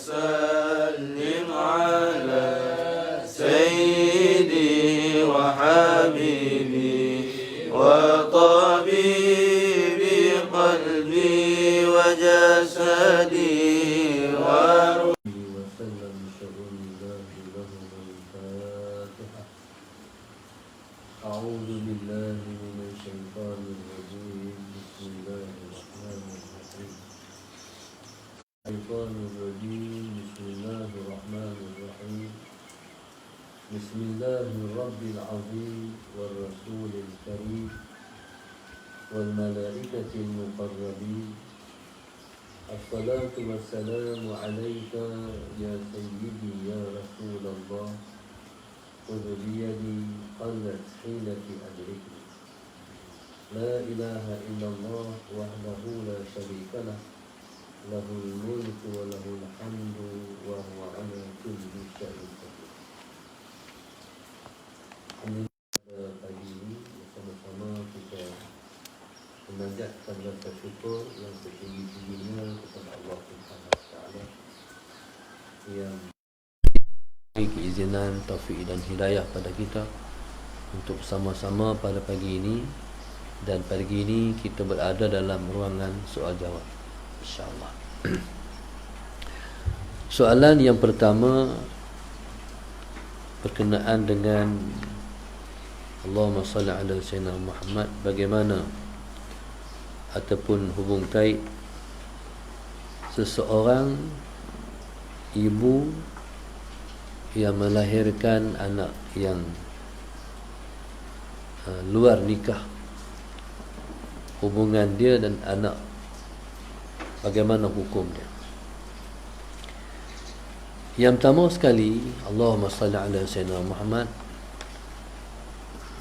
وسلم على سيدي وحبيبي وطبيبي قلبي وجسدي وروحي وسلم شؤون الله له الفاتحة. أعوذ بالله من الشيطان الرجيم. بسم الله الرحمن الرحيم. الشيطان الرجيم. بسم الله الرحمن الرحيم. بسم الله الرب العظيم والرسول الكريم والملائكة المقربين. الصلاة والسلام عليك يا سيدي يا رسول الله. خذ بيدي قلت حيلة أدركني. لا إله إلا الله وحده لا شريك له. له الملك وله الحمد وهو على كل شيء قدير. Alhamdulillah, pagi ini bersama-sama kita memanjatkan rasa syukur yang setinggi-tingginya kepada Allah Subhanahu Wa Taala yang beri keizinan, taufik dan hidayah pada kita untuk bersama-sama pada pagi ini. Dan pagi ini kita berada dalam ruangan soal jawab, insya-Allah. Soalan yang pertama berkenaan dengan Allahumma salli ala Sayyidina Muhammad, bagaimana ataupun hubung kait seseorang ibu yang melahirkan anak yang luar nikah, hubungan dia dan anak, bagaimana hukum dia? Yang pertama sekali, Allahumma salli ala Sayyidina Muhammad,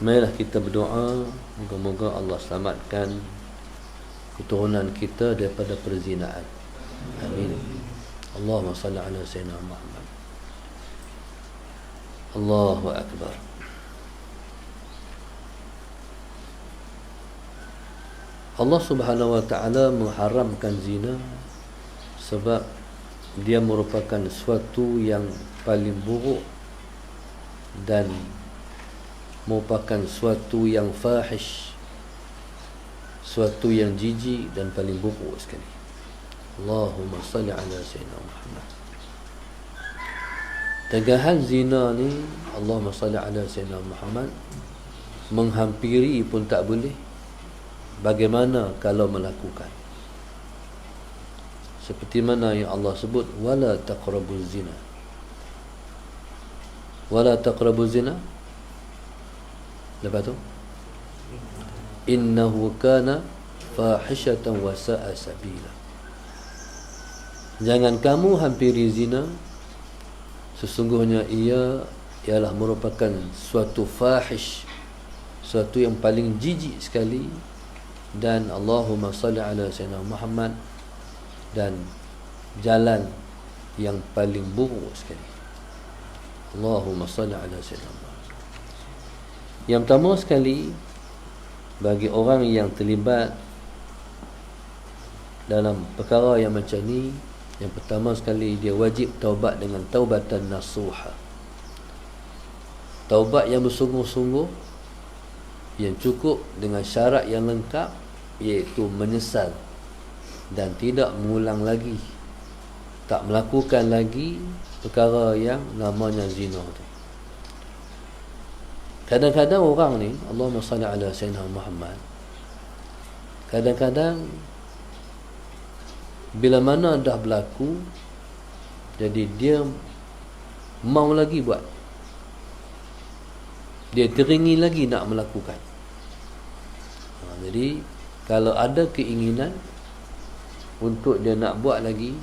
marilah kita berdoa moga-moga Allah selamatkan keturunan kita daripada perzinaan. Amin. Allahumma salli ala Sayyidina Muhammad. Allahu Akbar. Allah Subhanahu Wa Taala mengharamkan zina sebab dia merupakan sesuatu yang paling buruk dan merupakan suatu yang fahish, suatu yang jijik dan paling buruk sekali. Allahumma salli ala Sayyidina Muhammad. Tegahan zina ni, Allahumma salli ala Sayyidina Muhammad, menghampiri pun tak boleh. Bagaimana kalau melakukan? Seperti mana yang Allah sebut, wala taqrabuz zina. Wala taqrabuz zina. Lepas tu, innahu kana fahishatan wa sa'a sabila. Jangan kamu hampiri zina, sesungguhnya ia ialah merupakan suatu fahish, suatu yang paling jijik sekali. Dan Allahumma salli ala Sayyidina Muhammad, dan jalan yang paling buruk sekali. Allahumma salli ala Sayyidina Muhammad. Yang pertama sekali, bagi orang yang terlibat dalam perkara yang macam ni, yang pertama sekali dia wajib taubat dengan taubatan nasuha. Taubat yang bersungguh-sungguh, yang cukup dengan syarat yang lengkap, iaitu menyesal dan tidak mengulang lagi, tak melakukan lagi perkara yang namanya zina tu. Kadang-kadang orang ni, Allahumma salli ala Sayyidina Muhammad, kadang-kadang bila mana dah berlaku, jadi dia mau lagi buat, dia teringin lagi nak melakukan. Jadi kalau ada keinginan untuk dia nak buat lagi,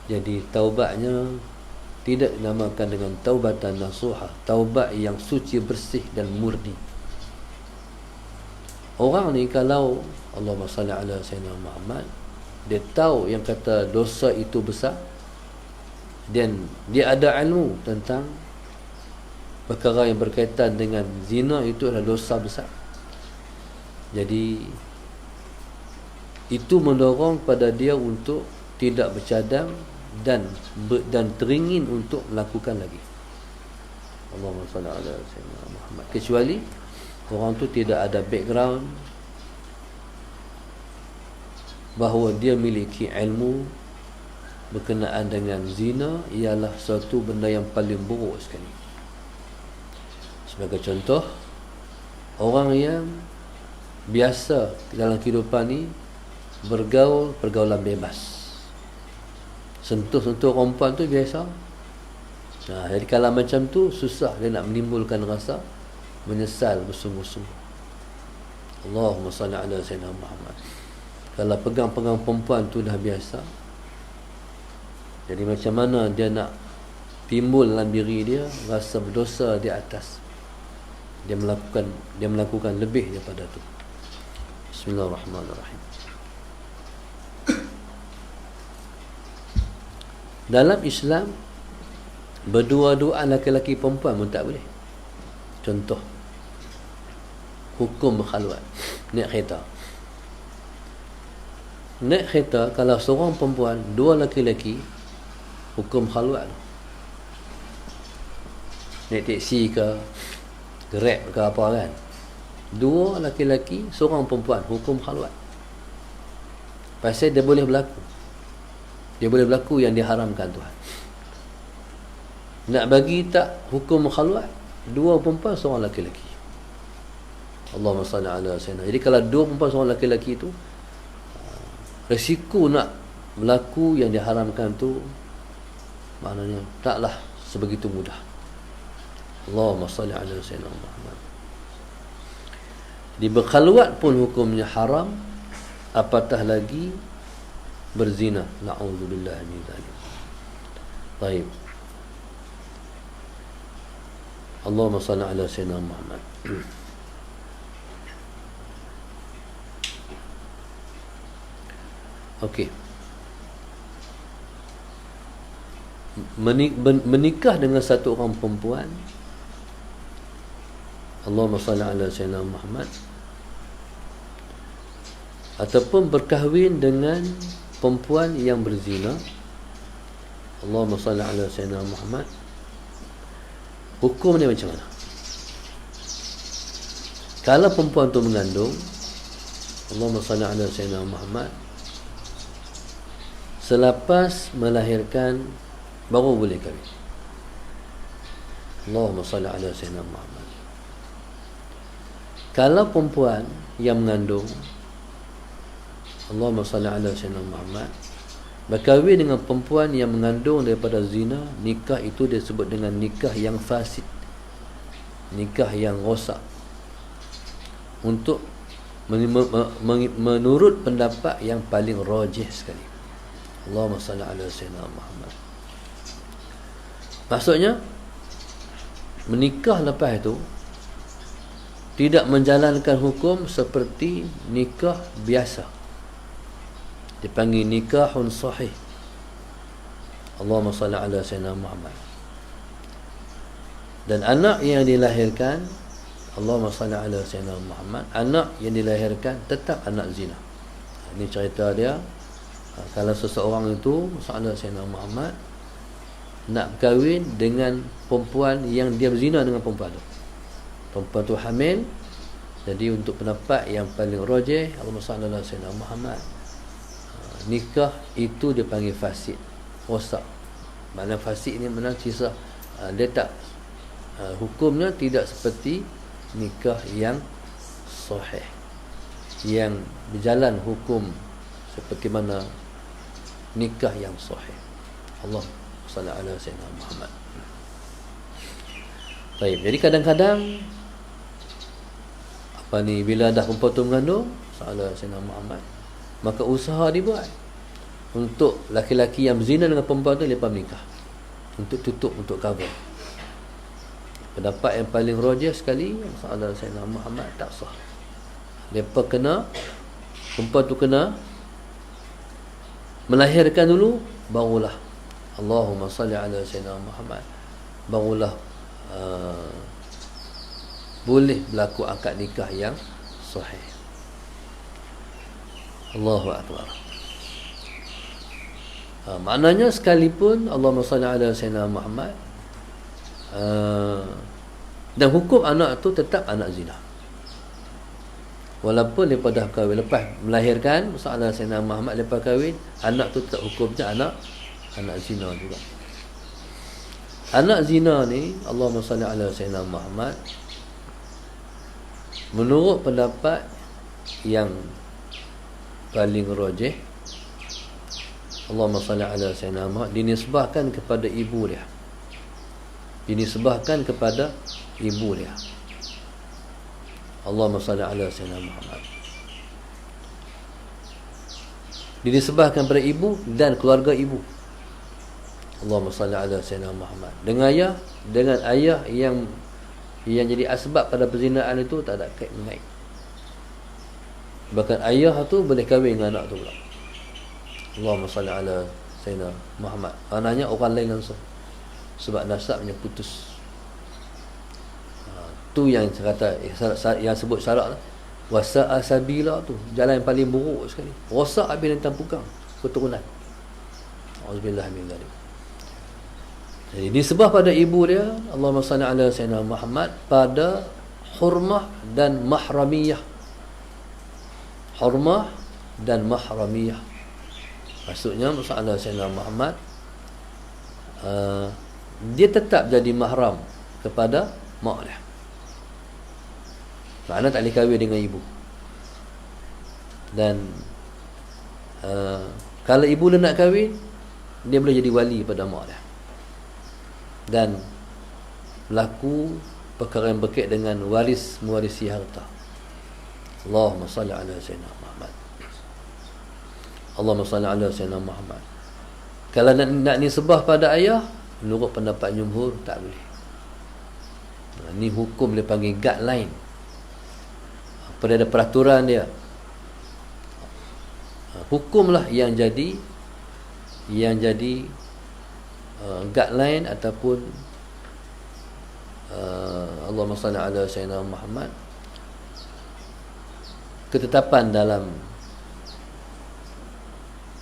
jadi taubatnya tidak dinamakan dengan taubatan nasuha, taubat yang suci, bersih dan murni. Orang ni kalau Allahumma salli ala Sayyidina Muhammad, dia tahu yang kata dosa itu besar, dan dia ada ilmu tentang perkara yang berkaitan dengan zina itu adalah dosa besar. Jadi itu mendorong pada dia untuk tidak bercadang dan teringin untuk melakukan lagi. Allahumma salli ala sayyidina Muhammad. Kecuali orang tu tidak ada background bahawa dia miliki ilmu berkenaan dengan zina ialah satu benda yang paling buruk sekali. Sebagai contoh, orang yang biasa dalam kehidupan ni bergaul pergaulan bebas, sentuh-sentuh perempuan tu biasa. Jadi kalau macam tu susah dia nak menimbulkan rasa menyesal bersungguh-sungguh. Allahumma salli ala sayyidina Muhammad. Kalau pegang-pegang perempuan tu dah biasa, jadi macam mana dia nak timbul dalam diri dia rasa berdosa di atas dia melakukan lebih daripada tu. Bismillahirrahmanirrahim. Dalam Islam, berdua-dua laki-laki perempuan pun tak boleh. Contoh, hukum berkhaluat. Naik kereta, kalau seorang perempuan, dua laki-laki, hukum khaluat. Naik teksi ke, Grab ke apa kan, dua laki-laki, seorang perempuan, hukum khaluat. Pasal dia boleh berlaku yang diharamkan Tuhan. Nak bagi tak hukum khaluat, dua perempuan, seorang laki-laki. Allahumma salli ala sayyidina. Jadi kalau dua perempuan, seorang laki-laki tu, resiko nak berlaku yang diharamkan tu maknanya taklah sebegitu mudah. Allahumma salli ala sayyidina Muhammad. Di berkhaluat pun hukumnya haram, apatah lagi berzina. Na'udzubillah min dzalik. Baik. Allahumma salli ala sayyidina Muhammad. Okey. Menikah dengan satu orang perempuan, Allahumma salli ala sayyidina Muhammad, ataupun berkahwin dengan perempuan yang berzina, Allahumma salli ala sayyidina Muhammad, hukum ni macam mana? Kalau perempuan tu mengandung, Allahumma salli ala sayyidina Muhammad, selepas melahirkan baru boleh kahwin. Allahumma salli ala sayyidina Muhammad. Kalau perempuan yang mengandung, Allahumma salli ala sayyidina Muhammad, berkahwin dengan perempuan yang mengandung daripada zina, nikah itu disebut dengan nikah yang fasid, nikah yang rosak. Untuk menurut pendapat yang paling rajih sekali. Allahumma salli ala sayyidina Muhammad. Maksudnya menikah lepas itu tidak menjalankan hukum seperti nikah biasa, dipanggil nikahun sahih. Allahumma salli ala sayyidina Muhammad. Dan anak yang dilahirkan, Allahumma salli ala sayyidina Muhammad, anak yang dilahirkan tetap anak zina. Ini cerita dia. Kalau seseorang itu, sallallahu sayyidina Muhammad, nak berkahwin dengan perempuan yang dia berzina dengan perempuan tu, perempuan tu hamil, jadi untuk pendapat yang paling rajih, Allahumma salli ala sayyidina Muhammad, nikah itu dia panggil fasid, rosak. Makna fasid ni mana kisah dia tak hukumnya tidak seperti nikah yang sahih, yang berjalan hukum seperti mana nikah yang sahih. Allah salli ala sayyidina Muhammad. Baik, jadi kadang-kadang bila dah perempuan tu mengandung, salli ala sayyidina Muhammad, maka usaha dibuat untuk laki-laki yang berzina dengan perempuan tu lepas menikah, untuk tutup, untuk cover. Pendapat yang paling rajih sekali, salli ala sayyidina Muhammad, tak sah. Lepas perempuan tu kena melahirkan dulu, barulah Allahumma salli ala sayyidina Muhammad, barulah boleh berlaku akad nikah yang sahih. Allahu akbar. Maknanya sekalipun Allahumma salli ala Sayyidina Muhammad, dan hukum anak tu tetap anak zina. Walaupun lepas dah kahwin, lepas melahirkan masalah Sayyidina Muhammad, lepas kahwin, anak tu tetap hukumnya anak zina juga. Anak zina ni, Allahumma salli ala Sayyidina Muhammad, menurut pendapat yang paling rajih, Allahumma salli ala Sayyidina Muhammad, dinisbahkan kepada ibu dia. Dinisbahkan kepada ibu dia. Allahumma salli ala Sayyidina Muhammad. Dinisbahkan kepada ibu dan keluarga ibu. Allahumma salli ala Sayyidina Muhammad. Dengan ayah yang jadi asbab pada perzinaan itu tak ada kait mengait. Bahkan ayah tu boleh kahwin dengan anak tu pula. Allahumma salli ala Sayyidina Muhammad. Anaknya orang lain langsung, sebab nasabnya putus. Tu yang kata yang sebut syarat wasa'a sabila tu, jalan yang paling buruk sekali. Rosak habis dan pukang keturunan. Auzubillah min dzalik. Jadi disebah pada ibu dia, Allahumma salli ala Sayyidina Muhammad, pada hurmah dan mahramiyah. Hurmah dan mahramiyah. Maksudnya masalah Sayyidina Muhammad, dia tetap jadi mahram kepada mak dia. Makna tak boleh kahwin dengan ibu. Dan kalau ibu dia nak kahwin, dia boleh jadi wali pada mak dia. Dan berlaku perkara yang berkait dengan mewarisi harta. Allahumma salli ala Sayyidina Muhammad. Allahumma salli ala Sayyidina Muhammad. Kalau nak nisbah pada ayah, menurut pendapat jumhur tak boleh. Ni hukum dia panggil guideline. Pada ada peraturan dia. Hukumlah yang jadi guideline ataupun Allahumma salli ala Sayyidina Muhammad, ketetapan dalam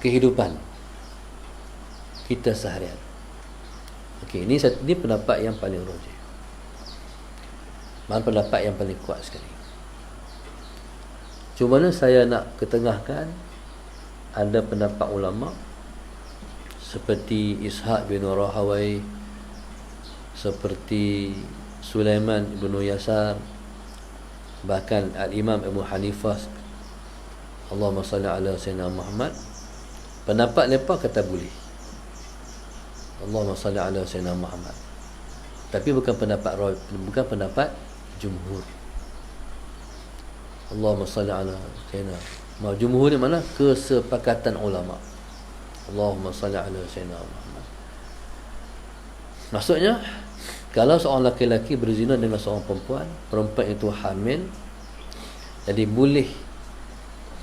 kehidupan kita seharian. Okey, ini pendapat yang paling rajih. Mana pendapat yang paling kuat sekali. Cuma saya nak ketengahkan, ada pendapat ulama seperti Ishaq bin Rahawai, seperti Sulaiman bin Yasar, bahkan Al-Imam Abu Hanifah, Allahumma salli ala Sayyidina Muhammad, pendapat mereka kata boleh. Allahumma salli ala Sayyidina Muhammad. Tapi bukan pendapat jumhur. Allahumma salli ala Sayyidina Muhammad. Jumhur ni mana? Kesepakatan ulama. Allahumma salli ala Sayyidina Muhammad. Maksudnya, kalau seorang lelaki berzina dengan seorang perempuan itu hamil, jadi boleh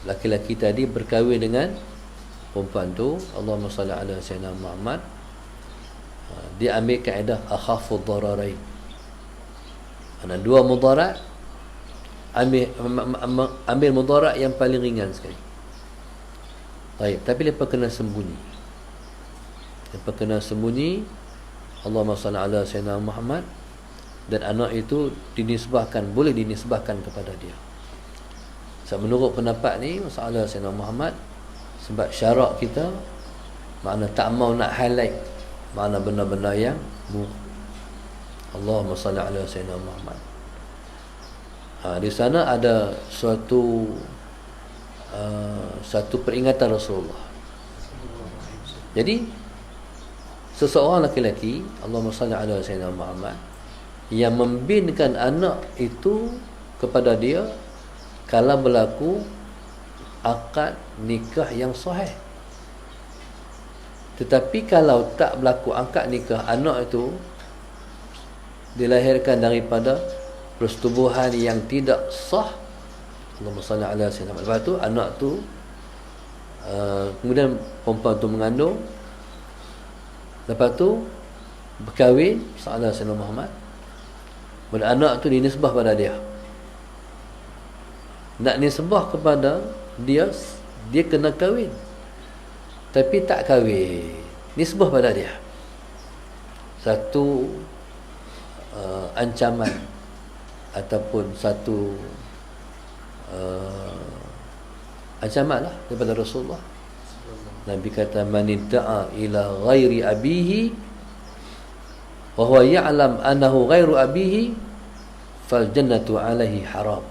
laki-laki tadi berkahwin dengan perempuan tu. Allahumma salli ala Sayyidina Muhammad. Dia ambil kaedah akhafud dararain. Ada dua mudarat, ambil mudarat yang paling ringan sekali. Baik, tapi lepas kena sembunyi. Allahumma salli ala Sayyidina Muhammad, dan anak itu boleh dinisbahkan kepada dia. Sebab menurut pendapat ni, masalah Sayyidina Muhammad, sebab syarak kita, makna tak mau nak highlight makna benda-benda yang buruk. Allahumma salli ala Sayyidina Muhammad. Di sana ada suatu peringatan Rasulullah. Jadi seseorang laki-laki, Allahumma salli ala Sayyidina Muhammad, yang membinkan anak itu kepada dia kalau berlaku akad nikah yang sahih. Tetapi kalau tak berlaku akad nikah, anak itu dilahirkan daripada persetubuhan yang tidak sah, Allahumma salli ala Sayyidina Muhammad. Lepas tu anak tu kemudian perempuan tu mengandung, lepas tu berkahwin sallallahu Sayyidina Muhammad, dan anak tu dinisbah pada dia. Nak nisbah kepada dia, dia kena kahwin. tapi tak kahwin, nisbah pada dia. Satu ancaman ataupun satu ancaman lah daripada Rasulullah. Nabi kata, man idda'a ila ghairi abihi wa huwa ya'lam annahu ghairu abihi fal jannatu alaihi haram.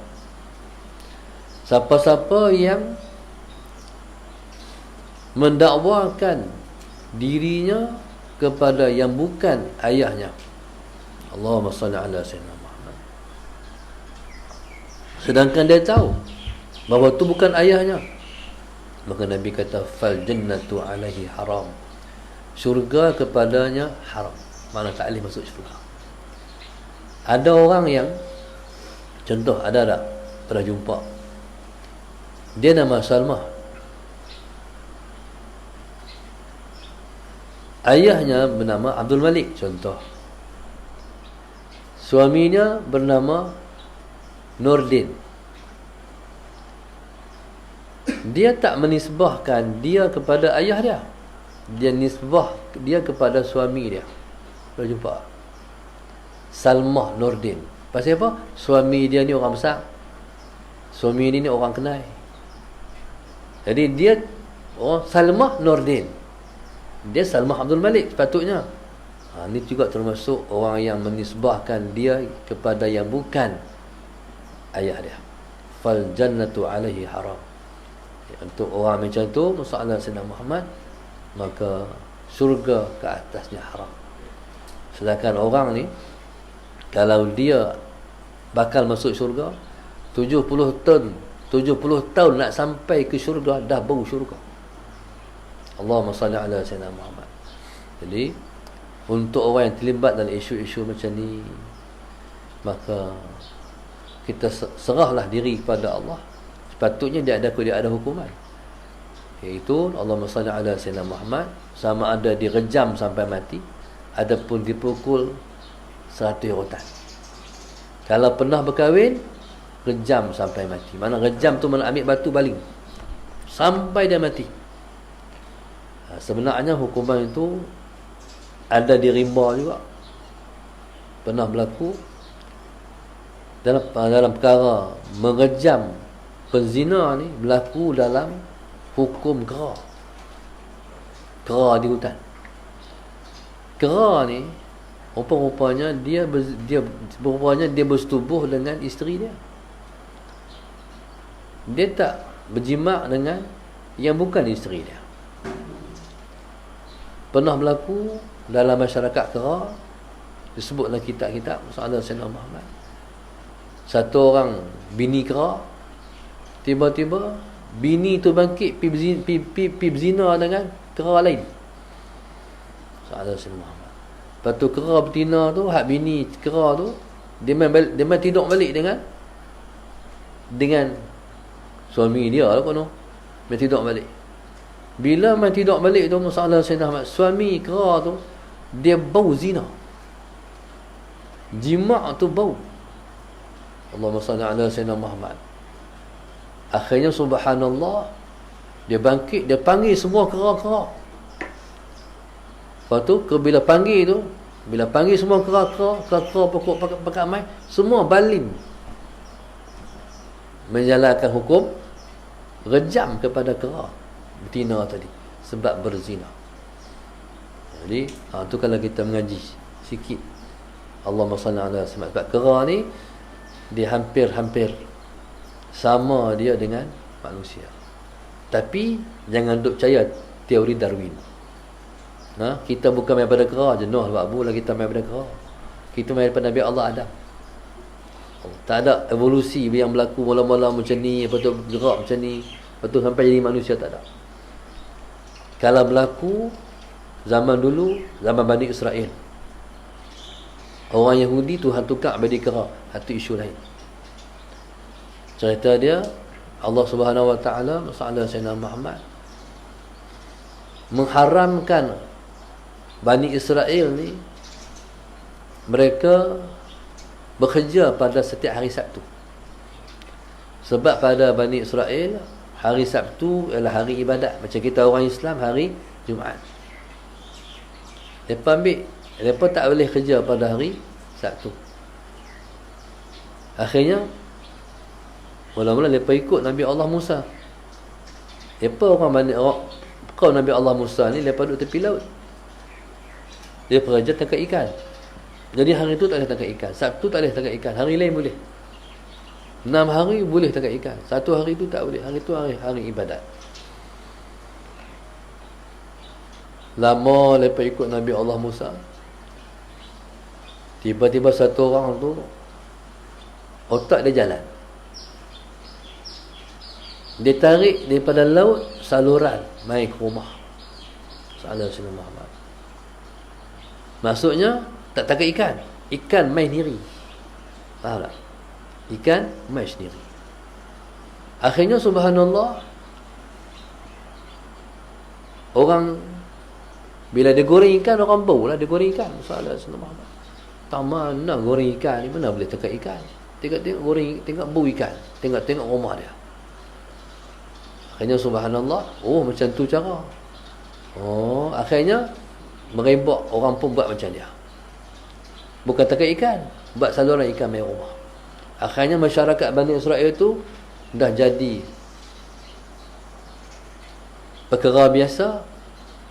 Siapa-siapa yang mendakwakan dirinya kepada yang bukan ayahnya, Allahumma salli ala sayyidina Muhammad, sedangkan dia tahu bahawa itu bukan ayahnya, maka Nabi kata fal jannatu alaihi haram, syurga kepadanya haram, mana tak boleh masuk syurga. Ada orang yang, contoh, ada tak pernah jumpa, dia nama Salmah, ayahnya bernama Abdul Malik contoh, suaminya bernama Nurdin. Dia tak menisbahkan dia kepada ayah dia, dia nisbah dia kepada suami dia. Pernah jumpa Salmah Nurdin. Pasal apa? Suami dia ni orang besar, suami ni orang kenal. Jadi dia Salmah Nurdin, dia Salmah Abdul Malik sepatutnya. Ini juga termasuk orang yang menisbahkan dia kepada yang bukan ayah dia. Fal jannatu alaihi haram. Untuk orang macam tu, masalah Sayyidina Muhammad, maka syurga ke atasnya haram. Sedangkan orang ni, kalau dia bakal masuk syurga, 70 tahun nak sampai ke syurga, dah bau syurga. Allahumma salli ala Sayyidina Muhammad. Jadi untuk orang yang terlibat dalam isu-isu macam ni, maka kita serahlah diri kepada Allah. Sepatutnya dia ada hukuman, iaitu Allahumma salli ala Sayyidina Muhammad, sama ada direjam sampai mati ataupun dipukul 100 rotan. Kalau pernah berkahwin, rejam sampai mati. Mana rejam tu, mana ambil batu baling sampai dia mati. Sebenarnya hukuman itu ada di rimba juga. Pernah berlaku dalam perkara merejam penzina ni, berlaku dalam hukum kera di hutan. Kera ni rupanya dia bersetubuh dengan isteri dia. Dia tak berjimak dengan yang bukan isteri dia. Pernah berlaku dalam masyarakat kera, disebutlah kitab-kitab masalah Sayyidina Muhammad. Satu orang bini kera, tiba-tiba bini tu bangkit pi berzina dengan kera lain. Masalah Sayyidina Muhammad. Lepas tu kera betina tu, hak bini kera tu, dia main tidur balik dengan suami dia lah kono. Main tidur balik. Bila main tidur balik tu, masalah Sayyidina Muhammad, suami kera tu dia bau zina. Jima' tu bau. Allahumma salli ala Sayyidina Muhammad. Akhirnya subhanallah, dia bangkit, dia panggil semua kera-kera. Lepas tu bila panggil semua kera-kera pokok pakat mai, semua baling menjalankan hukum rejam kepada kera betina tadi sebab berzina. Jadi tu kalau kita mengaji sikit, Allahumma salli ala Muhammad, sebab kera ni dia hampir sama dia dengan manusia. Tapi jangan duk percaya teori Darwin. Kita bukan main pada kera, jenuh sebab abu lah kita main pada kera. Kita main pada Nabi Allah Adam. Tak ada evolusi yang berlaku mula-mula macam ni, lepas tu gerak macam ni, lepas tu sampai jadi manusia, tak ada. Kalau berlaku zaman dulu, zaman Bani Israel, orang Yahudi Tuhan tukar bagi kera, itu isu lain. Cerita dia, Allah Subhanahu Wa Taala, masalah Sayyidina Muhammad, mengharamkan Bani Israel ni, mereka bekerja pada setiap hari Sabtu. Sebab pada Bani Israel, Hari Sabtu ialah hari ibadat. Macam kita orang Islam hari Jumaat. Mereka ambil, mereka tak boleh kerja pada hari Sabtu. Akhirnya mula-mula mereka ikut Nabi Allah Musa. Mereka kau Nabi Allah Musa ni mereka duduk tepi laut. Dia kerja tangkap ikan. Jadi hari itu tak boleh tangkap ikan. Sabtu tak boleh tangkap ikan. Hari lain boleh. 6 hari boleh tangkap ikan. 1 hari itu tak boleh. Hari itu hari ibadat. Lama lepas ikut Nabi Allah Musa. Tiba-tiba satu orang tu otak dia jalan. Dia tarik daripada laut saluran mai ke rumah Sallallahu Muhammad. Maksudnya tak tangkap ikan. Ikan mai sendiri. Faham tak? Ikan mai sendiri. Akhirnya subhanallah, orang bila dia goreng ikan, orang bau lah dia goreng ikan. Sallallahu Muhammad. Tak mana goreng ikan ni, mana boleh tangkap ikan. Tengok-tengok goreng, tengok bau ikan. Tengok-tengok rumah dia. Akhirnya subhanallah, oh macam tu cara. Oh, akhirnya merebak, orang pun buat macam dia. Bukan tangkap ikan, buat saluran ikan mai rumah. Akhirnya masyarakat Bani Israel tu dah jadi perkara biasa.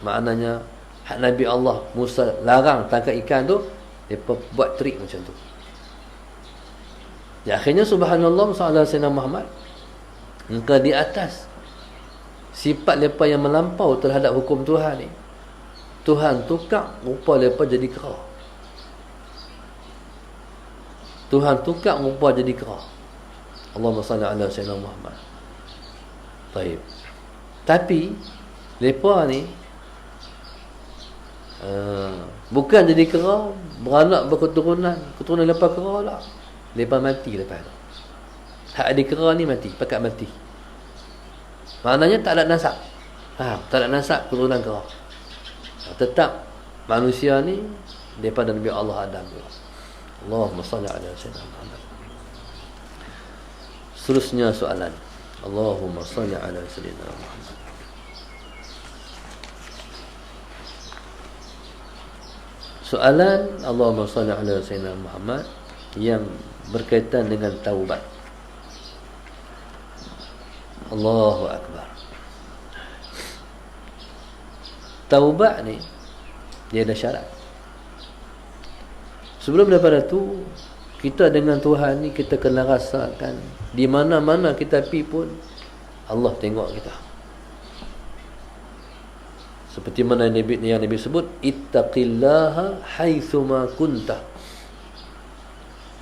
Maknanya hak Nabi Allah Musa larang tangkap ikan tu, mereka buat trik macam tu. Ya, akhirnya subhanallah sallallahu alaihi Muhammad, engkau di atas sifat mereka yang melampau terhadap hukum Tuhan ni. Tuhan tukar rupa mereka jadi kera. Tuhan tukar rupa jadi kera. Allahumma salli ala sayyidina Muhammad. Baik. Tapi mereka ni bukan jadi kera, beranak berketurunan, keturunan lepas kera lah. Lepas mati lepas tu. Hak adik kera ni mati, pakat mati. Maknanya tak ada nasab. Tak ada nasab keturunan kera. Tetap manusia ni daripada Nabi Allah Adam. Allahumma salli ala sayyidina Muhammad. Seterusnya soalan. Allahumma salli ala sayyidina Muhammad. Soalan Allahumma salli ala sayyidina Muhammad yang berkaitan dengan taubat. Allahu Akbar. Taubat ni dia ada syarat. Sebelum daripada tu, kita dengan Tuhan ni kita kena rasakan di mana-mana kita pergi pun Allah tengok kita. Seperti mana yang Nabi sebut, ittaqillaha haitsuma kunta.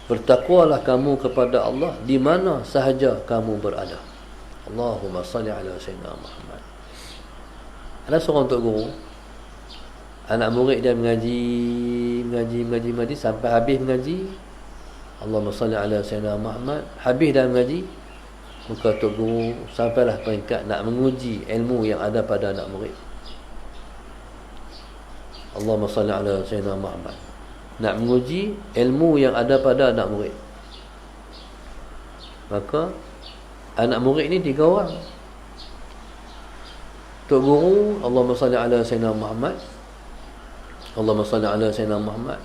Bertakwalah kamu kepada Allah di mana sahaja kamu berada. Allahumma salli ala sayyidina Muhammad. Ada seorang tok guru, anak murid dia mengaji sampai habis mengaji. Allahumma salli ala sayyidina Muhammad. Habis dah mengaji, muka tok guru sampailah peringkat nak menguji ilmu yang ada pada anak murid. Allahumma salli ala sayyidina Muhammad. Nak menguji ilmu yang ada pada anak murid. Maka anak murid ni 3 orang. Tok guru, Allahumma salli ala sayyidina Muhammad. Allahumma salli ala sayyidina Muhammad.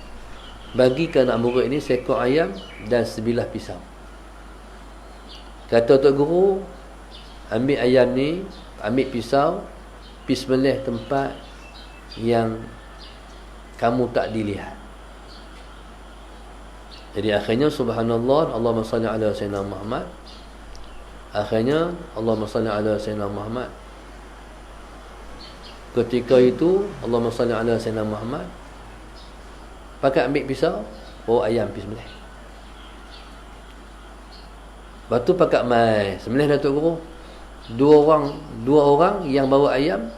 Bagi ke anak murid ni seekor ayam dan sebilah pisau. Kata tok guru, ambil ayam ni, ambil pisau, pergi sembelih tempat yang kamu tak dilihat. Jadi akhirnya subhanallah, Allahumma salli ala sayyidina Muhammad. Akhirnya Allahumma salli ala sayyidina Muhammad. Ketika itu Allahumma salli ala sayyidina Muhammad, pakai ambil pisau, ayam pergi sembelih. Batu pakai mai sembelih Datuk Guru. Dua orang yang bawa ayam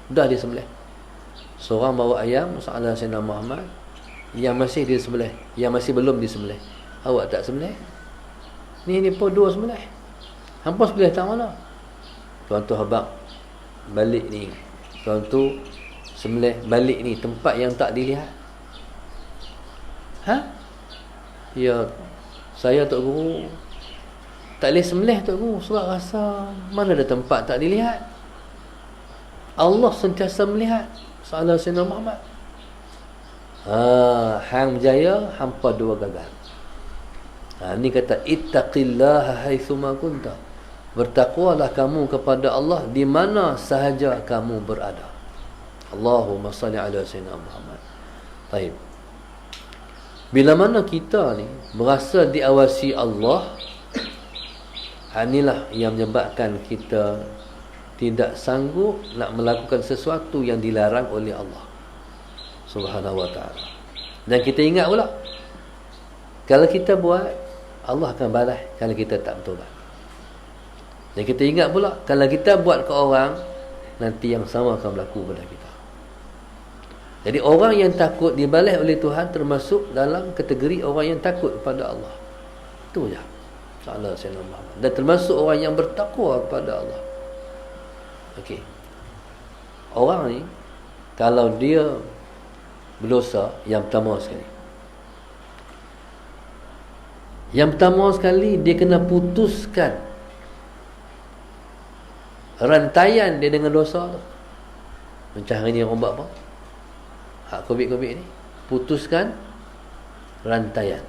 dah disembelih. Seorang bawa ayam sallallahu alaihi wasallam Muhammad, yang masih disembelih, yang masih belum disembelih. Awak tak sembelih? Ni pun 2 sembelih. Hampa sembelih tak mana? Tuan tu habaq balik ni. Tuan tu sembelih balik ni tempat yang tak dilihat. Ya, saya Tok Guru Tak boleh sembelih tu guru, sebab rasa mana ada tempat tak dilihat. Allah sentiasa melihat. Salah Sayyidina Muhammad. Hang berjaya, hampa dua gagal. Ni kata ittaqillaha haitsuma kunta. Bertakwalah kamu kepada Allah di mana sahaja kamu berada. Allahumma salli ala Sayyidina Muhammad. Baik. Bila mana kita ni merasa diawasi Allah, inilah yang menyebabkan kita tidak sanggup nak melakukan sesuatu yang dilarang oleh Allah Subhanahu wa ta'ala. Dan kita ingat pula, kalau kita buat, Allah akan balas kalau kita tak bertobat. Dan kita ingat pula, kalau kita buat ke orang, nanti yang sama akan berlaku pada kita. Jadi orang yang takut dibalas oleh Tuhan termasuk dalam kategori orang yang takut kepada Allah. Itu je. Salah Sayyidina Muhammad. Dan termasuk orang yang bertakwa kepada Allah. Okey. Orang ni kalau dia berdosa, yang pertama sekali, dia kena putuskan rantaian dia dengan dosa tu. Macam hari ni orang buat apa? Hak COVID ni, putuskan rantaian.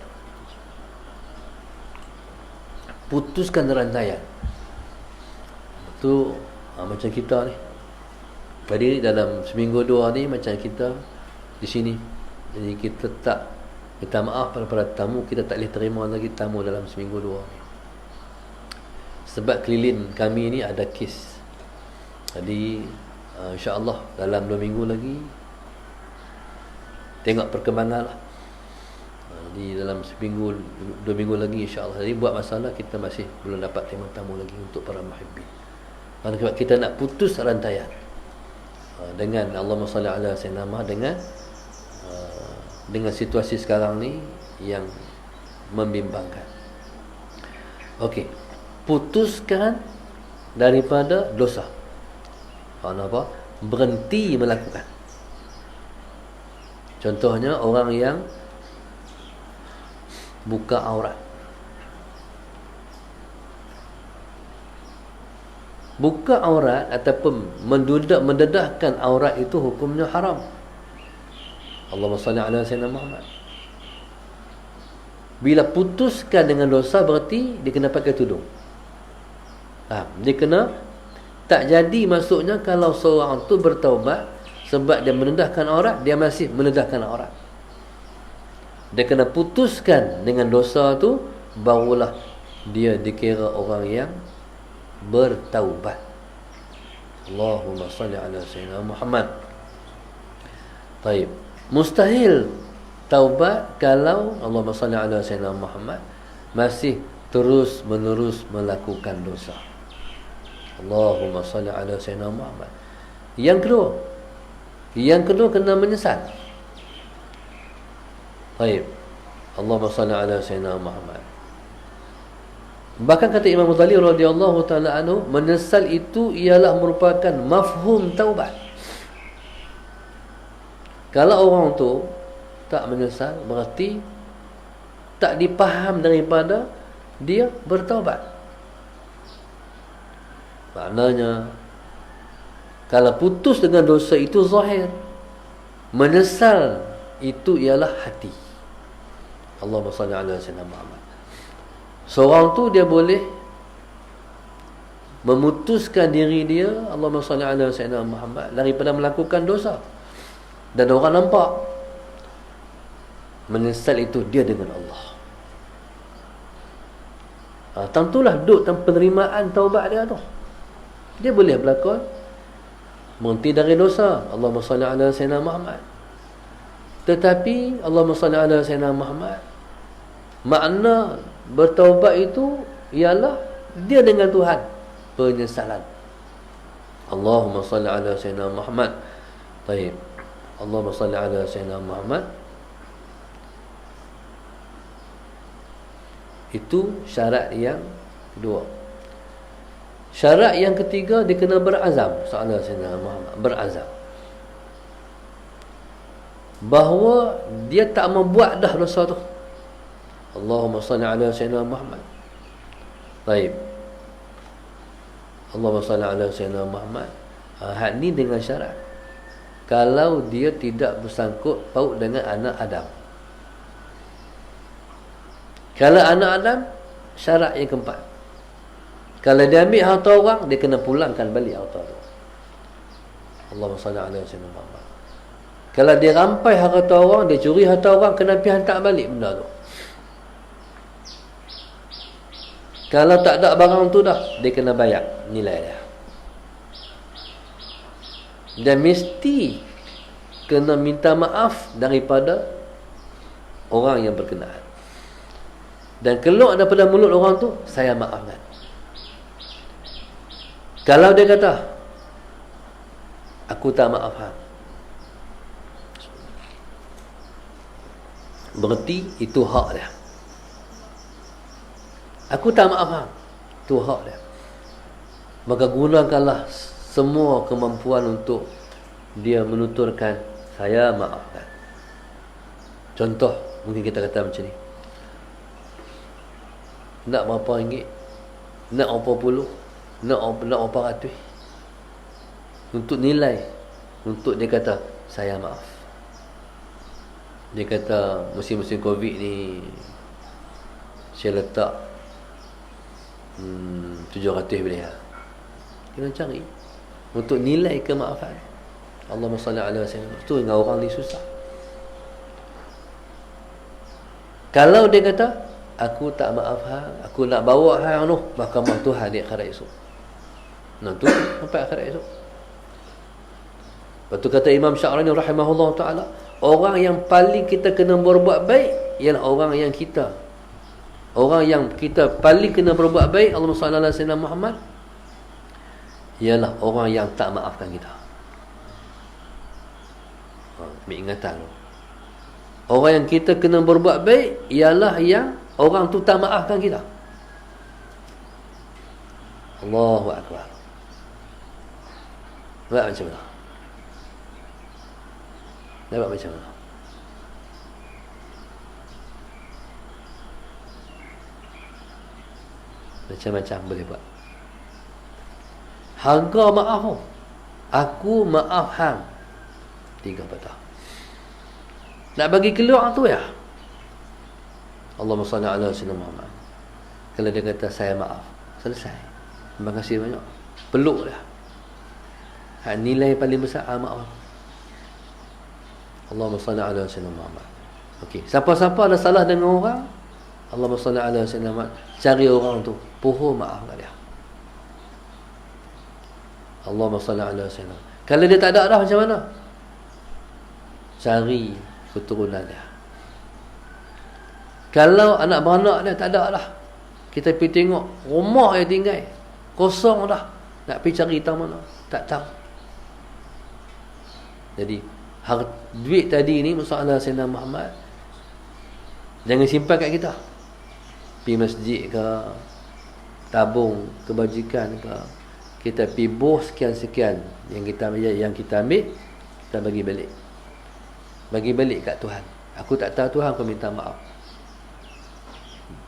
Putuskan rantaian. Tu macam kita ni. Jadi dalam seminggu dua ni macam kita di sini. Jadi kita tak, minta maaf pada para tamu, kita tak boleh terima lagi tamu dalam seminggu dua ni. Sebab keliling kami ni ada kes. Jadi insya-Allah dalam 2 minggu lagi tengok perkembangan lah. Jadi dalam seminggu 2 minggu lagi insya-Allah. Jadi buat masalah kita masih belum dapat terima tamu lagi untuk para muhibbin. Kerana kita nak putus rantaian dengan Allahumma salli ala sayyidina Muhammad, dengan situasi sekarang ni yang membimbangkan. Okey, putuskan daripada dosa. Apa? Berhenti melakukan. Contohnya orang yang buka aurat. Buka aurat ataupun mendedahkan aurat itu hukumnya haram. Allahumma salli ala sayyidina Muhammad. Bila putuskan dengan dosa, berarti dia kena pakai tudung. Dia kena, tak jadi maksudnya kalau seorang tu bertaubat sebab dia mendedahkan aurat, dia masih mendedahkan aurat. Dia kena putuskan dengan dosa tu, barulah dia dikira orang yang bertaubat. Allahumma salli ala sayyidina Muhammad. Baik. Mustahil taubat kalau Allahumma salli ala sayyidina Muhammad masih terus menerus melakukan dosa. Allahumma salli ala sayyidina Muhammad. Yang kedua kena menyesal. Baik. Allahumma salli ala sayyidina Muhammad. Bahkan kata Imam Ghazali radhiyallahu taala anhu, menyesal itu ialah merupakan mafhum taubat. Kalau orang tu tak menyesal, berarti tak dipaham daripada dia bertaubat. Maknanya kalau putus dengan dosa itu zahir, menyesal itu ialah hati. Allahumma salli ala sayyidina Muhammad. Seorang tu dia boleh memutuskan diri dia, Allahumma salli ala sayyidina Muhammad, daripada melakukan dosa. Dan orang nampak menyesal itu dia dengan Allah. Tentulah duduk dalam penerimaan taubat dia tu. Dia boleh berlakon berhenti dari dosa, Allahumma salli ala sayyidina Muhammad. Tetapi Allahumma salli ala sayyidina Muhammad, makna bertaubat itu ialah dia dengan Tuhan, penyesalan. Allahumma salli ala sayyidina Muhammad. Baik. Allahumma salli ala sayyidina Muhammad. Itu syarat yang kedua. Syarat yang ketiga, dia kena berazam. Sallallahu sayyidina Muhammad, berazam bahawa dia tak membuat dah dosa tu. Allahumma salli ala sayyidina Muhammad. Baik. Allahumma salli ala sayyidina Muhammad. Hak ni dengan syarat kalau dia tidak bersangkut paut dengan anak Adam. Kalau anak Adam, syarat yang keempat, kalau dia ambil harta orang, dia kena pulangkan balik harta tu. Allahumma salli ala sayyidina Muhammad. Kalau dia rampai harta orang, dia curi harta orang, kena pergi hantar balik benda tu. Kalau tak ada barang tu dah, dia kena bayar nilai dia. Dan mesti kena minta maaf daripada orang yang berkenaan. Dan keluar daripada mulut orang tu, saya maafkan. Kalau dia kata, aku tak maaf hang, berarti itu hak dia. Aku tak maaf hang, itu hak dia. Maka gunakanlah semua kemampuan untuk dia menuturkan, saya maafkan. Contoh, mungkin kita kata macam ni, nak berapa ringgit, nak berapa puluh, nak berapa ratus, untuk nilai, untuk dia kata saya maaf. Dia kata musim-musim Covid ni saya letak 700 miliar. Kena cari untuk nilai kemaafan. Allahumma salli ala sayyidina. Tu dengan orang ni susah. Kalau dia kata aku tak maaf hang, aku nak bawa hang tu mahkamah Tuhan di akhirat esok. Nah tu sampai akhirat esok. Lepas tu kata Imam Sya'rani rahimahullah ta'ala, orang yang paling kita kena berbuat baik ialah orang yang kita paling kena berbuat baik, Allahumma salli ala sayyidina Muhammad, ialah orang yang tak maafkan kita. Ambil ingatan tu. Orang yang kita kena berbuat baik ialah yang orang tu tak maafkan kita. Allahu Akbar. Nampak macam mana? Nampak macam mana? Macam-macam boleh buat. Harga maaf tu, aku maaf hang 3 patah. Nak bagi keluar tu ya, Allahumma salli ala sayyidina Muhammad. Kalau dia kata saya maaf, selesai. Terima kasih banyak. Peluk dah. Nilai paling besar maaf. Allahumma salli ala sayyidina Muhammad. Okey, siapa-siapa ada salah dengan orang, Allahumma salli ala sayyidina Muhammad, cari orang tu, pohon maaf kat dia. Allahumma salli ala sayyidina. Kalau dia tak ada dah macam mana? Cari keturunan dia. Kalau anak beranak dia tak ada dah, kita pergi tengok rumah dia tinggal kosong dah, nak pergi cari tahu mana, tak tahu. Jadi duit tadi ni masalah Sayyidina Muhammad, jangan simpan kat kita. Pergi masjid ke, tabung kebajikan ke, kita pergi bos sekian-sekian yang kita ambil, kita bagi balik. Bagi balik kat Tuhan. Aku tak tahu Tuhan, aku minta maaf.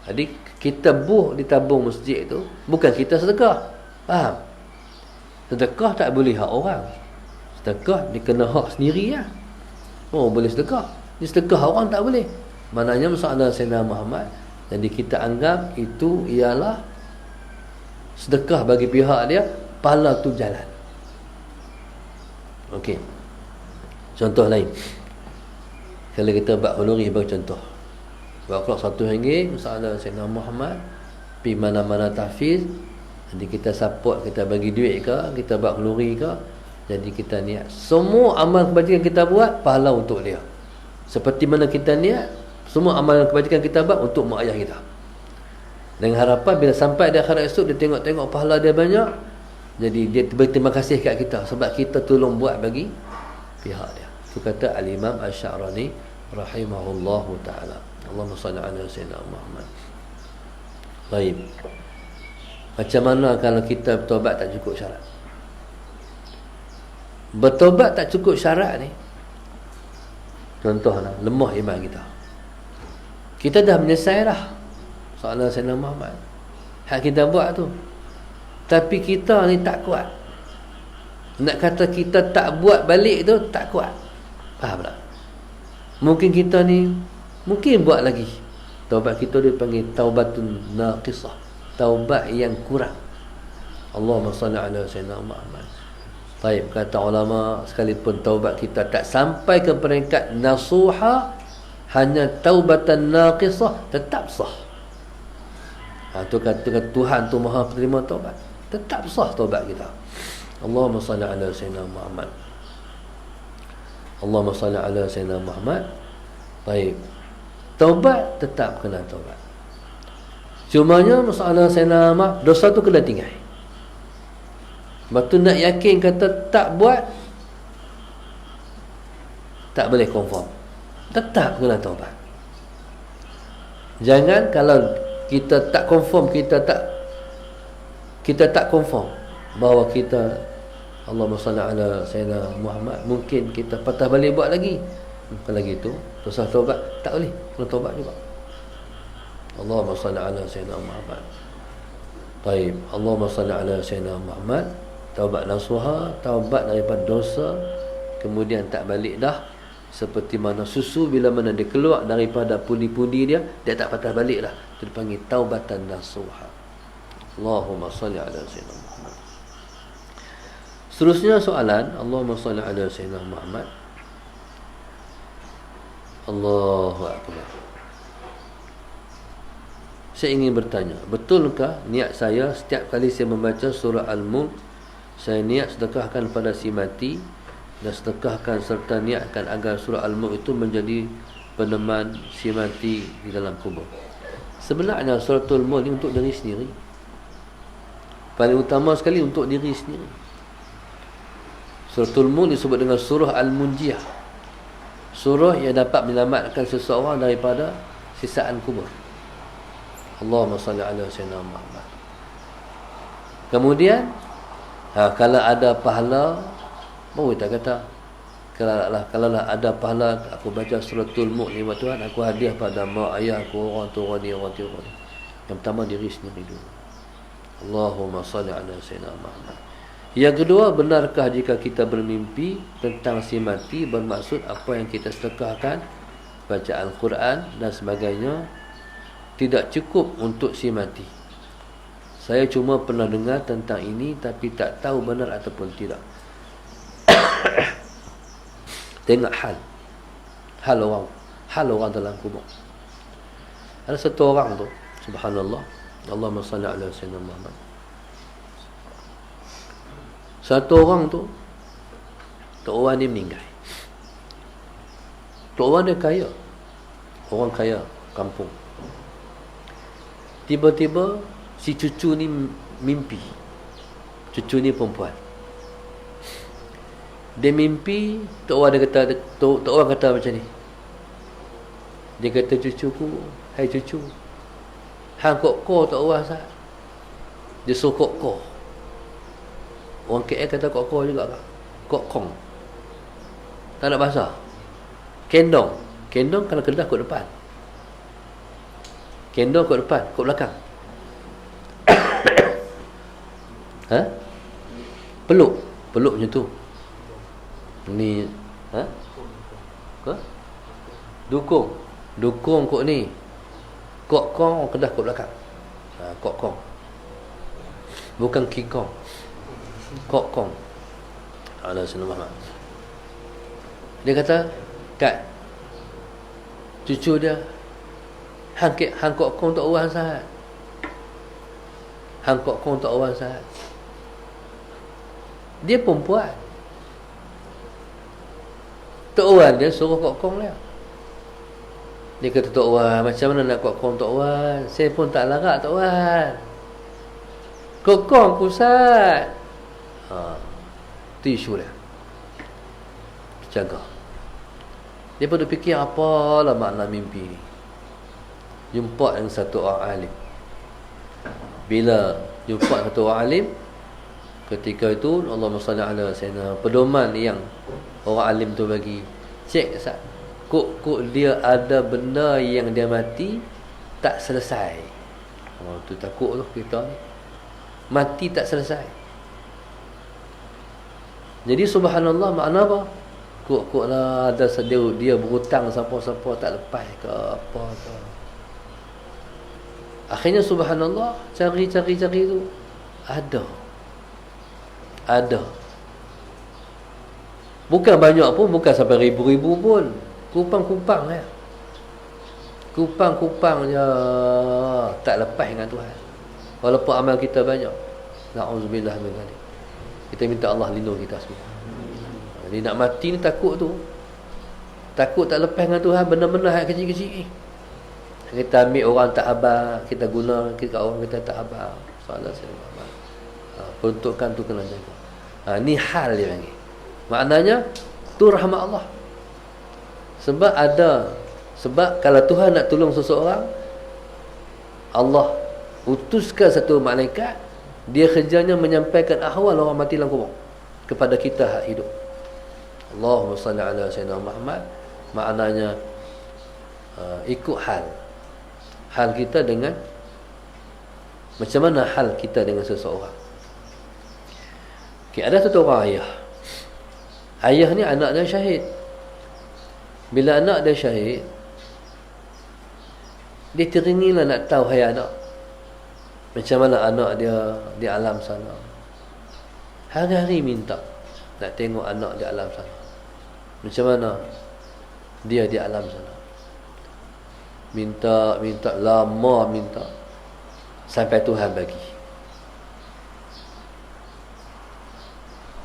Jadi kita buh di tabung masjid tu, bukan kita sedekah. Faham? Sedekah tak boleh hak orang. Sedekah dia kena hak sendiri lah. Oh boleh sedekah. Ni sedekah orang tak boleh. Maknanya masalah Sayyidina Muhammad. Jadi kita anggap itu ialah sedekah bagi pihak dia, pahala tu jalan. Okey. Contoh lain. Kalau kita buat huluri bagi contoh, buat keluar RM1 masalah Sayyidina Muhammad, pergi mana-mana tahfiz, jadi kita support, kita bagi duit ke, kita buat huluri ke, jadi kita niat semua amal kebajikan kita buat pahala untuk dia. Seperti mana kita niat semua amal kebajikan kita buat untuk mak ayah kita, dengan harapan bila sampai di akhirat esok dia tengok-tengok pahala dia banyak, jadi dia berterima kasih kat kita sebab kita tolong buat bagi pihak dia. Itu kata Al-Imam Asy-Sya'rani rahimahullahu ta'ala. Allahumma salli ala sayyidina Muhammad. Baik. Macam mana kalau kita bertobat tak cukup syarat? Bertobat tak cukup syarat ni, contohlah lemah iman kita. Kita dah menyelesai dah soalan Sayyidina Muhammad. hak kita buat tu. Tapi kita ni tak kuat. Nak kata kita tak buat balik tu tak kuat. Faham tak? Mungkin kita ni mungkin buat lagi. Taubat kita dia panggil taubatun naqisah, taubat yang kurang. Allahumma salli ala sayyidina Muhammad. Baik, kata ulama, sekalipun taubat kita tak sampai ke peringkat nasuha, hanya taubatan naqisah, tetap sah. Tu kata Tuhan tu Maha penerima taubat, tetap sah taubat kita. Allahumma salli ala sayyidina Muhammad. Allahumma salli ala sayyidina Muhammad. Baik, taubat tetap kena taubat. Cumanya masalah sayyidina Muhammad, dosa tu kena tinggal. Lepas tu nak yakin kata tak buat, tak boleh confirm, tetap kena taubat. Jangan kalau kita tak confirm, kita tak confirm bahawa kita, Allahumma salli ala sayyidina Muhammad, mungkin kita patah balik buat lagi. Kalau gitu dosa taubat tak boleh, kena taubat juga. Allahumma salli ala sayyidina Muhammad. Baik, Allahumma salli ala sayyidina Muhammad. Taubat nasuha, taubat daripada dosa, kemudian tak balik dah. Seperti mana susu bila mana dia keluar daripada pundi-pundi dia tak patah balik dah. Itu dipanggil taubatan nasuha. Allahumma salli ala sayyidina Muhammad. Seterusnya soalan, Allahumma salli ala sayyidina Muhammad. Allahu akbar. Saya ingin bertanya, betulkah niat saya setiap kali saya membaca surah Al-Mulk, saya niat sedekahkan pada si mati, dan sedekahkan serta niatkan agar surah Al-Mulk itu menjadi peneman si mati di dalam kubur? Sebenarnya suratul Mulk ini untuk diri sendiri. Paling utama sekali untuk diri sendiri. Suratul Mulk disebut dengan surah Al-Munjiyah, surah yang dapat menyelamatkan seseorang daripada sisaan kubur. Allahumma salli ala sayyidina Muhammad. Kemudian kalau ada pahala, baru kita kata, kalau ada pahala aku baca suratul Mulk ni, Tuhan aku hadiah pada mak ayah aku, orang tua ni, orang tua ni. Yang pertama diri sendiri dulu. Allahumma salli ala sayyidina Muhammad. Yang kedua, benarkah jika kita bermimpi tentang si mati, bermaksud apa yang kita sedekahkan, baca Al-Quran dan sebagainya, tidak cukup untuk si mati? Saya cuma pernah dengar tentang ini tapi tak tahu benar ataupun tidak. Tengok hal orang dalam kubur. Ada satu orang tu, subhanallah, Allahumma salli ala sayyidina Muhammad. Satu orang tu, tok orang ni meninggal. Tok orang dia kaya, orang kaya kampung. Tiba-tiba si cucu ni mimpi. Cucu ni perempuan. Dia mimpi, tok orang kata macam ni. Dia kata, cucuku, hai cucu, hang kok tok orang sah. Dia suruh kok. Orang KL kata kok juga kak. Kok. Tak nak bahasa. Kendong kalau kedah kot depan. Kendong kot depan, kot belakang. Peluk macam tu. Ni Dukung kok ni. Kok kong kedah kot belakang. Kok kong. Bukan King Kong. Kok kong. Ala sayyidina Muhammad. Dia kata, kat cucu dia, hang kok kong tak orang sahat. Hang kok kong tak orang sahat. Dia perempuan. Tok Wan dia suruh kok kong dia. Dia kata, Tok Wan, macam mana nak kok kong Tok Wan? Saya pun tak larat Tok Wan. Kok kong pusat. Itu isu dia. Jaga. Dia pun fikir apalah makna mimpi ni. Jumpa dengan satu orang alim. Bila jumpa satu orang alim, ketika itu Allahumma salli ala sayyidina, pedoman yang orang alim tu bagi, cek kok dia ada benda yang dia mati tak selesai. Tu takut tu kita mati tak selesai. Jadi subhanallah makna apa? Kok lah ada dia berhutang siapa-siapa tak lepas ke apa ke. Akhirnya subhanallah cari tu ada. Bukan banyak pun, bukan sampai ribu-ribu pun. Kupang-kupang ya. Kupang je tak lepas dengan Tuhan. Walaupun amal kita banyak. Na'udzubillah min dzalik. Kita minta Allah lindung kita semua. Jadi nak mati ni takut tu. Takut tak lepas dengan Tuhan, benda-benda hal kecil-kecil. Kita ambil orang tak habar, kita guna kita orang kita tak habar. Soalan saya. Peruntukan tu kena jaga. Ni hal dia panggil. Maknanya tu rahmat Allah. Sebab kalau Tuhan nak tolong seseorang, Allah utuskan satu malaikat, dia kerjanya menyampaikan ahwal orang mati dalam kubur kepada kita hak hidup. Allahumma salli ala sayyidina Muhammad. Maknanya ikut hal kita dengan macam mana hal kita dengan seseorang. Okay, ada satu orang ayah ni anak dia syahid. Bila anak dia syahid, dia teringinlah nak tahu anak macam mana anak dia di alam sana. Hari-hari minta nak tengok anak di alam sana, macam mana dia di alam sana. Minta lama, minta sampai Tuhan bagi.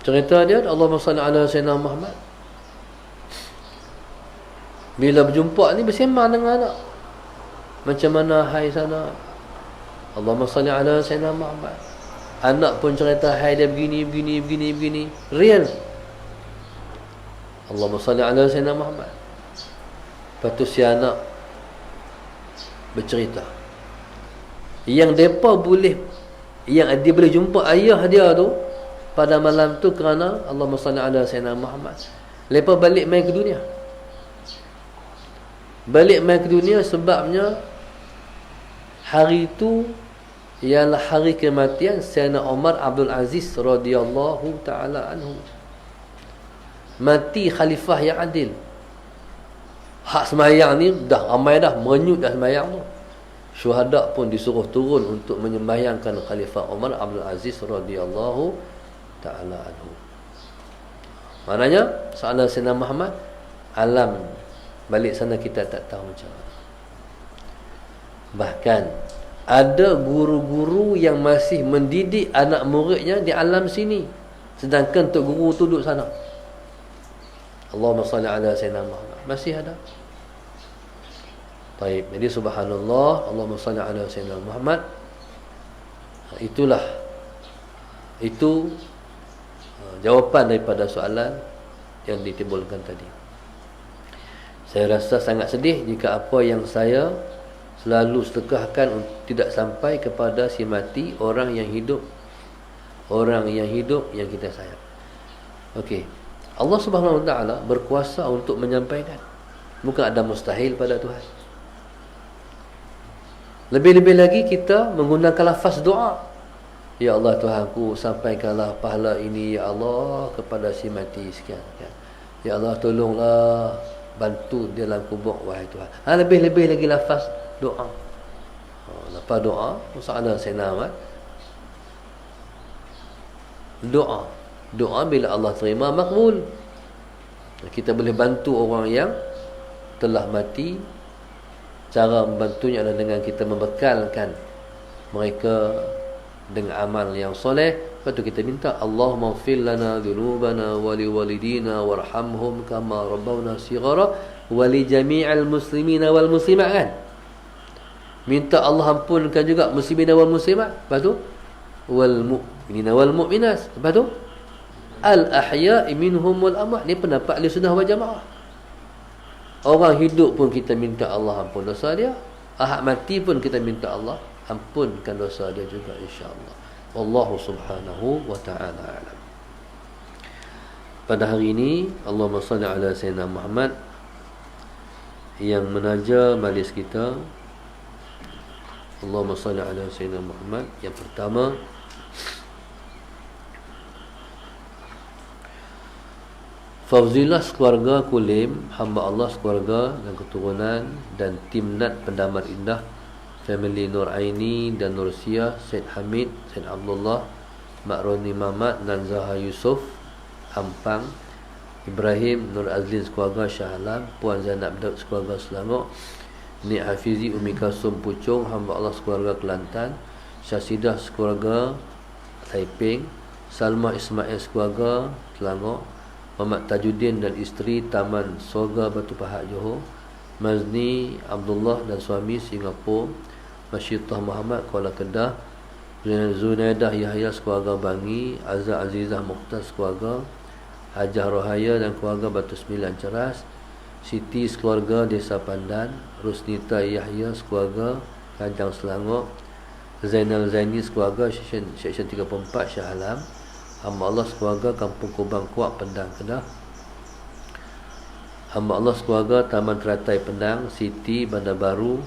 Cerita dia, Allahumma salli ala sayyidina Muhammad. Bila berjumpa ni bersembang dengan anak, macam mana hai sana, Allahumma salli ala sayyidina Muhammad. Anak pun cerita hai dia begini. Real. Allahumma salli ala sayyidina Muhammad. Lepas tu si anak bercerita yang dia boleh jumpa ayah dia tu pada malam tu kerana Allahumma salli ala sayyidina Muhammad. Lepas balik main ke dunia. Sebabnya hari itu ialah hari kematian Sayyidina Umar Abdul Aziz radhiyallahu taala anhu. Mati khalifah yang adil. Hak semayang ni dah ramai dah merenyut dah semayang tu. Syuhada pun disuruh turun untuk menyembahyangkan Khalifah Umar Abdul Aziz radhiyallahu ta'ala anhu. Maknanya soalan Sayyidina Muhammad, alam balik sana kita tak tahu macam mana. Bahkan ada guru-guru yang masih mendidik anak muridnya di alam sini, sedangkan tok guru tu duduk sana. Allahumma salli ala Sayyidina Muhammad. Masih ada. Baik, jadi subhanallah, Allahumma salli ala Sayyidina Muhammad. Itu jawapan daripada soalan yang ditimbulkan tadi. Saya rasa sangat sedih jika apa yang saya selalu sedekahkan tidak sampai kepada si mati, orang yang hidup yang kita sayang. Okey. Allah Subhanahu Wa Taala berkuasa untuk menyampaikan. Bukan ada mustahil pada Tuhan. Lebih-lebih lagi kita menggunakan lafaz doa. Ya Allah Tuhanku, sampaikanlah pahala ini ya Allah kepada si mati sekian. Ya Allah tolonglah, bantu dia dalam kubur wahai Tuhan. Lebih-lebih lagi lafaz doa. Lepas doa, soalan Sayyidina Ahmad. Doa bila Allah terima makbul. Kita boleh bantu orang yang telah mati. Cara membantunya adalah dengan kita membekalkan mereka dengan amal yang soleh. Lepas tu kita minta Allahumma ighfir lana dhunubana wa liwalidina warhamhum kama rabbawna shighara wa li jami'il muslimina wal muslimat, kan? Minta Allah ampunkan juga muslimina wal muslimat. Lepas tu wal mu'minina wal mu'minat. Lepas tu al ahya'i minhum wal amwat. Ni pendapat ahli sunnah wal jamaah. Orang hidup pun kita minta Allah ampun dosa dia. Ahad mati pun kita minta Allah ampunkan dosa dia juga, insya-Allah. Wallahu subhanahu wa ta'ala alam. Pada hari ini Allahumma salli ala Sayyidina Muhammad yang menaja majlis kita Allahumma salli ala Sayyidina Muhammad. Yang pertama, fauzilah sekeluarga Kulim, hamba Allah sekeluarga dan keturunan, dan Timnat Pendamar Indah, family Nur Aini dan Nur Siah, Syed Hamid, Syed Abdullah, Mak Roni Mamat, Nanzaha Yusof, Ampang, Ibrahim, Nur Azlin sekeluarga Shah Alam, Puan Zainab Daud sekeluarga Selangor, Nik Hafizi, Umi Kasum Puchong, hamba Allah sekeluarga Kelantan, Syasidah sekeluarga Taiping, Salmah Ismail sekeluarga Selangor, Muhammad Tajuddin dan isteri Taman Sorga Batu Pahat Johor, Mazni Abdullah dan suami Singapura, Masyidah Muhammad Kuala Kedah, Zunaidah Yahya sekeluarga Bangi, Azza Azizah Mukhtar sekeluarga Hajah Rohaya dan keluarga Batu Sembilan Ceras, Siti sekeluarga Desa Pandan, Rusnita Yahya sekeluarga Kajang Selangor, Zainal Zaini sekeluarga Seksyen 34 Shah Alam, hamba Allah sekeluarga Kampung Kubang Kuak Pendang Kedah, hamba Allah sekeluarga Taman Teratai Pendang, Siti Bandar Baru,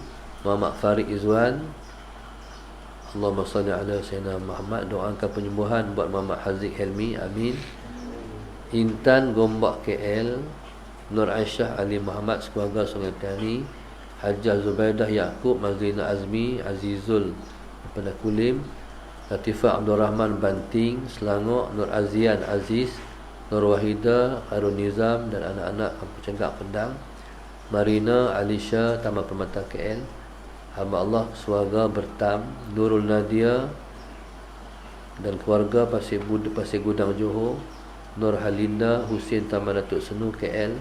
Muhammad Farid Izwan. Allahumma salli ala Sayyidina Muhammad. Doakan penyembuhan buat Muhammad Haziq Helmi, amin. Intan Gombak KL, Nur Aisyah Ali Muhammad sekeluarga Sungai Petani, Hajjah Zubaidah Yaakob, Mazlina Azmi, Azizul daripada Kulim, Latifah Abdul Rahman Banting Selangor, Nur Azian Aziz, Nur Wahida Harun Nizam dan anak-anak Kampung Cengkak Pendang, Marina Alisha Taman Permata KL, hamba Allah keluarga Bertam, Nurul Nadia dan keluarga Pasir Gudang Johor, Nur Halinda Husin Taman Datuk Senu KL.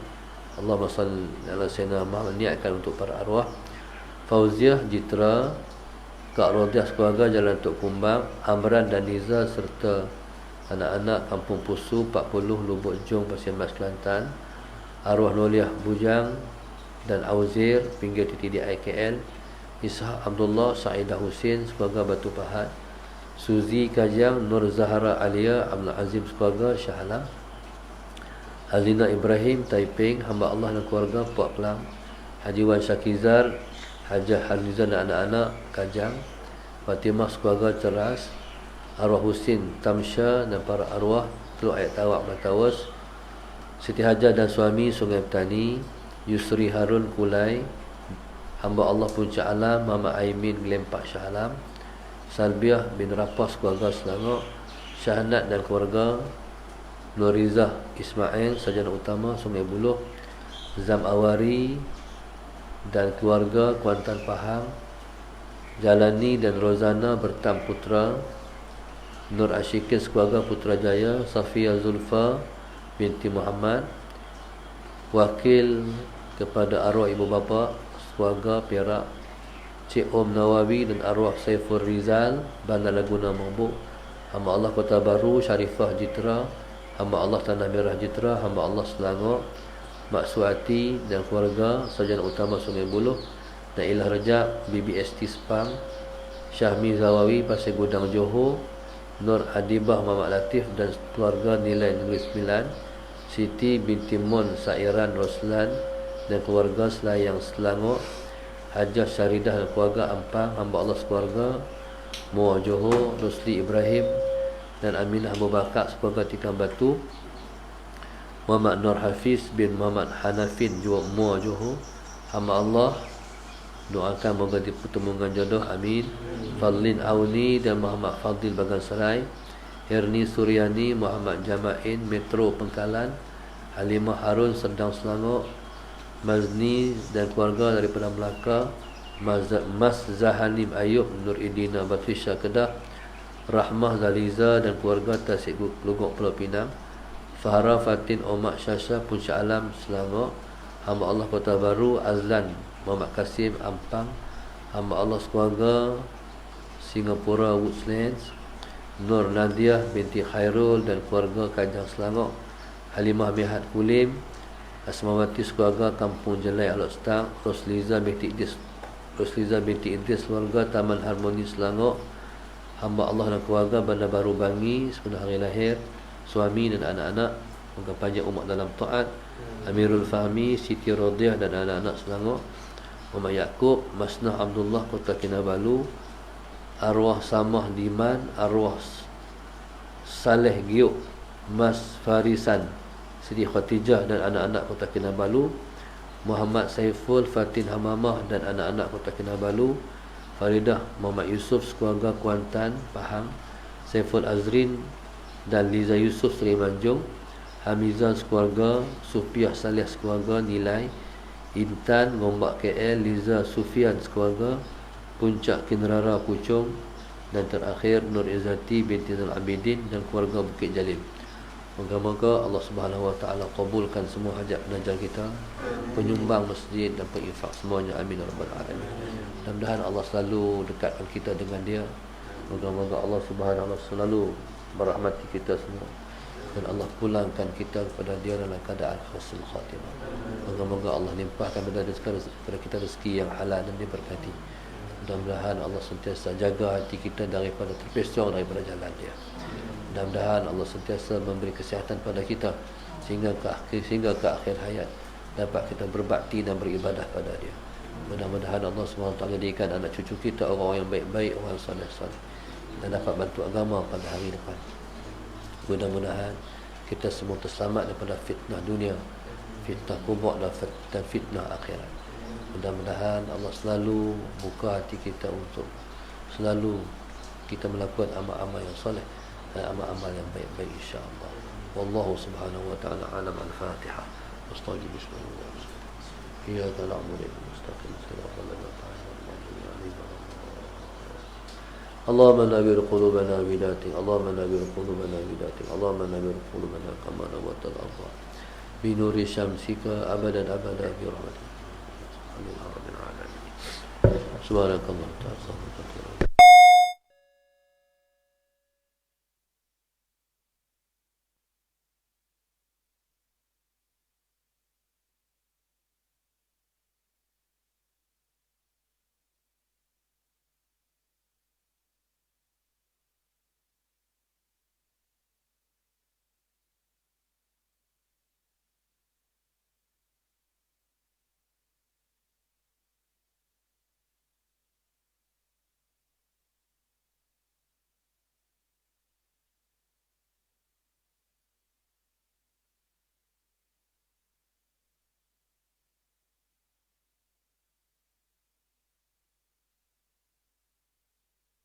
Allahumma salli ala Sayyidina Muhammad. Niatkan untuk para arwah Fauziah Jitra, Kak Rodiah sekeluarga Jalan Tok Kumbang, Amran dan Niza serta anak-anak Kampung Pusu 40 Lubuk Jong Pasir Mas Kelantan, arwah Noliah Bujang dan Auzir pinggir TTDI KL, Ishak Abdullah, Saidah Husin sekeluarga Batu Pahat, Suzi Kajang, Nur Zahra Alia, Abdul Azim sekeluarga Shah Alam, Hazina Ibrahim Taiping, hamba Allah dan keluarga Puak Kelang, Haji Wan Syakizar, Hajah Harizan dan anak-anak Kajang, Fatimah sekeluarga Ceras, arwah Husin Tamsya dan para arwah Teluk Ayat Tawak Matawas, Siti Hajar dan suami Sungai Petani, Yusri Harun Kulai, hamba Allah Puncak Alam, Mama Aimin Gelempak Shah Alam, Salbiah bin Rapas keluarga Selangor, Syahnat dan keluarga, Nurizah Ismail Sarjana Utama Sungai Buloh, Zam Awari dan keluarga Kuantan Pahang, Jalani dan Rozana Bertam Putra, Nur Ashikin sekeluarga Putrajaya, Safia Zulfa binti Muhammad, wakil kepada arwah ibu bapa keluarga Perak, Cik Om Nawawi dan arwah Saiful Rizal Bandar Laguna Mabuk, hamba Allah Kota Baru Syarifah Jitra, hamba Allah Tanah Merah Jitra, hamba Allah Selangor, Mak Suati dan keluarga Sarjana Utama Sungai Buloh, Nailah Rejab BBST Sepang, Syahmi Zawawi Pasir Gudang Johor, Nur Adibah Muhammad Latif dan keluarga Nilai Negeri 9, Siti binti Mon Sairan Roslan dan keluarga Selayang Selangor, Hajah Syaridah dan keluarga Ampang, hamba Allah sekeluarga Muar Johor, Rosli Ibrahim dan Aminah Abu Bakar sekeluarga Tikam Batu, Muhammad Nur Hafiz bin Muhammad Hanafin Muar Johor, hamba Allah doakan moga dipertemukan jodoh, amin. Fadlin Auni dan Muhammad Fadil Bagan Serai, Herni Suryani, Muhammad Jamain Metro Pengkalan, Halimah Harun Serdang Selangor, Mazni dan keluarga daripada Melaka, Mas Zahanim Ayub Nur Idina Batrisha Kedah, Rahmah Zaliza dan keluarga Tasik Lugok Pulau Pinang, Fahra Fatin Omak Syasha Puncak Alam Selangor, hamba Allah Kota Baru Azlan Muhammad Kasim Ampang, hamba Allah sekeluarga Singapura Woodslands, Nur Nadiah binti Khairul dan keluarga Kajang Selangor, Halimah Mihat Kulim, Asmawati sekeluarga Kampung Jelai Alok Stang, Rosliza binti Idris keluarga Taman Harmoni Selangor, hamba Allah dan keluarga Bandar Baru Bangi sepenuh hari lahir, suami dan anak-anak, moga panjang umur dalam taat, Amirul Fahmi, Siti Rodiah dan anak-anak Selangor, Muhammad Yaakob, Masnah Abdullah Kota Kinabalu, arwah Samah Diman, arwah Saleh Giuk Mas Farisan Siti Khatijah dan anak-anak Kota Kinabalu, Muhammad Saiful Fatin Hamamah dan anak-anak Kota Kinabalu, Faridah Muhammad Yusuf sekeluarga Kuantan Pahang, Saiful Azrin dan Liza Yusuf Seri Manjung, Hamizah sekeluarga, Sufiah Saleh sekeluarga Nilai, Intan Gombak KL, Liza Sufian sekeluarga Puncak Kinrara Puchong, dan terakhir Nur Izzati binti Zal Abidin dan keluarga Bukit Jalil. Moga-moga Allah Subhanahu Wa Taala kabulkan semua hajat penajar kita, penyumbang masjid dan penginfak semuanya, amin ya rabbal alamin. Mudah-mudahan Allah selalu dekatkan kita dengan Dia. Moga-moga Allah Subhanahu Wa Taala selalu merahmati kita semua dan Allah pulangkan kita kepada Dia dalam keadaan husnul khatimah. Moga-moga Allah limpahkan kepada kita rezeki yang halal dan diberkati. Mudah-mudahan Allah sentiasa jaga hati kita daripada terpesong daripada jalan Dia. Mudah-mudahan Allah sentiasa memberi kesihatan pada kita sehingga ke akhir hayat dapat kita berbakti dan beribadah pada Dia. Mudah-mudahan Allah SWT jadikan anak cucu kita orang yang baik-baik, orang soleh-soleh, dan dapat bantu agama pada hari depan. Mudah-mudahan kita semua terselamat daripada fitnah dunia, fitnah kubur dan fitnah akhirat. Mudah-mudahan Allah selalu buka hati kita untuk selalu kita melakukan amal-amal yang soleh dan amal-amal yang baik-baik, insya-Allah. Wallahu subhanahu wa ta'ala alam. Al-Fatihah. Astaghfirullah. Bismillahirrahmanirrahim. Iyyaka na'budu wa iyyaka nasta'in. Shiratal ladzina an'amta 'alaihim. اللهم نور قلوبنا بذاتك، اللهم نور قلوبنا بذاتك، اللهم نور قلوبنا كما نورت الأرض بنور شمسك أبدا أبدا برحمتك. آمين يا رب العالمين. سبحانك اللهم وبحمدك.